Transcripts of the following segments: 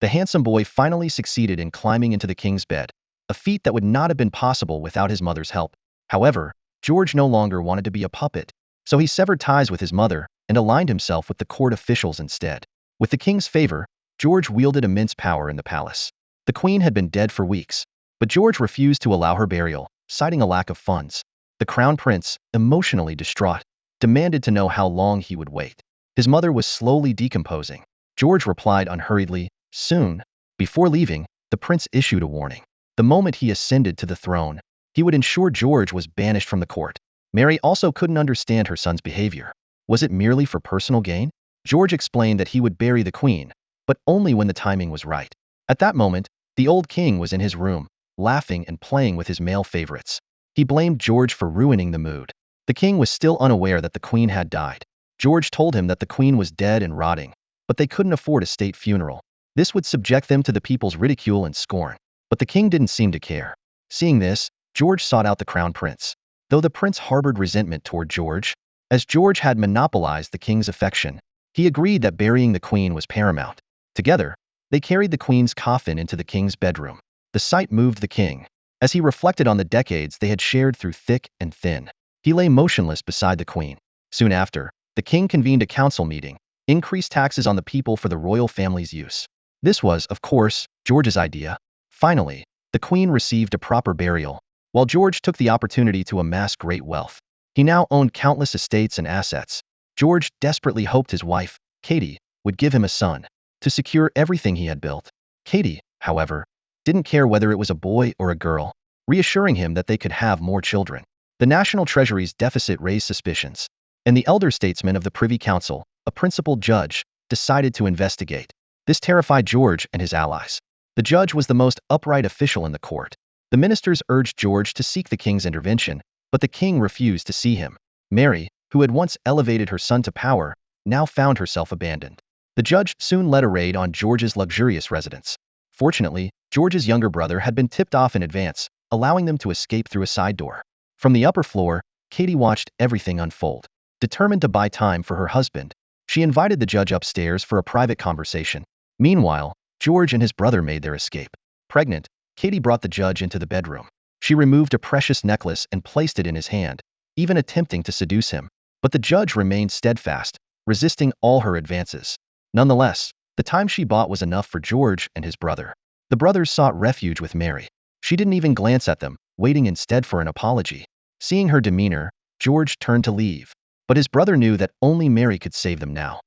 The handsome boy finally succeeded in climbing into the king's bed, a feat that would not have been possible without his mother's help. However, George no longer wanted to be a puppet, so he severed ties with his mother and aligned himself with the court officials instead. With the king's favor, George wielded immense power in the palace. The queen had been dead for weeks, but George refused to allow her burial, citing a lack of funds. The crown prince, emotionally distraught, demanded to know how long he would wait. His mother was slowly decomposing. George replied unhurriedly, "Soon." Before leaving, the prince issued a warning. The moment he ascended to the throne, he would ensure George was banished from the court. Mary also couldn't understand her son's behavior. Was it merely for personal gain? George explained that he would bury the queen, but only when the timing was right. At that moment, the old king was in his room, laughing and playing with his male favorites. He blamed George for ruining the mood. The king was still unaware that the queen had died. George told him that the queen was dead and rotting, but they couldn't afford a state funeral. This would subject them to the people's ridicule and scorn. But the king didn't seem to care. Seeing this, George sought out the crown prince. Though the prince harbored resentment toward George, as George had monopolized the king's affection, he agreed that burying the queen was paramount. Together, they carried the queen's coffin into the king's bedroom. The sight moved the king. As he reflected on the decades they had shared through thick and thin, he lay motionless beside the queen. Soon after, the king convened a council meeting, increased taxes on the people for the royal family's use. This was, of course, George's idea. Finally, the queen received a proper burial, while George took the opportunity to amass great wealth. He now owned countless estates and assets. George desperately hoped his wife, Katie, would give him a son to secure everything he had built. Katie, however, didn't care whether it was a boy or a girl, reassuring him that they could have more children. The national treasury's deficit raised suspicions, and the elder statesmen of the Privy Council, a principal judge, decided to investigate. This terrified George and his allies. The judge was the most upright official in the court. The ministers urged George to seek the king's intervention, but the king refused to see him. Mary, who had once elevated her son to power, now found herself abandoned. The judge soon led a raid on George's luxurious residence. Fortunately, George's younger brother had been tipped off in advance, allowing them to escape through a side door. From the upper floor, Katie watched everything unfold. Determined to buy time for her husband, she invited the judge upstairs for a private conversation. Meanwhile, George and his brother made their escape. Pregnant, Katie brought the judge into the bedroom. She removed a precious necklace and placed it in his hand, even attempting to seduce him. But the judge remained steadfast, resisting all her advances. Nonetheless, the time she bought was enough for George and his brother. The brothers sought refuge with Mary. She didn't even glance at them, waiting instead for an apology. Seeing her demeanor, George turned to leave. But his brother knew that only Mary could save them now.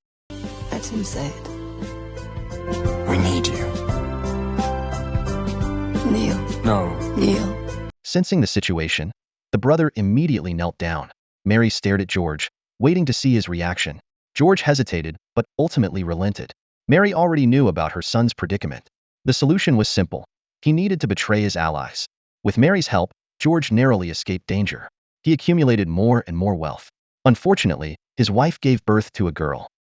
Let him say it. We need you. Kneel. No. Kneel. Sensing the situation, the brother immediately knelt down. Mary stared at George, waiting to see his reaction. George hesitated, but ultimately relented. Mary already knew about her son's predicament. The solution was simple. He needed to betray his allies. With Mary's help, George narrowly escaped danger. He accumulated more and more wealth. Unfortunately, his wife gave birth to a girl.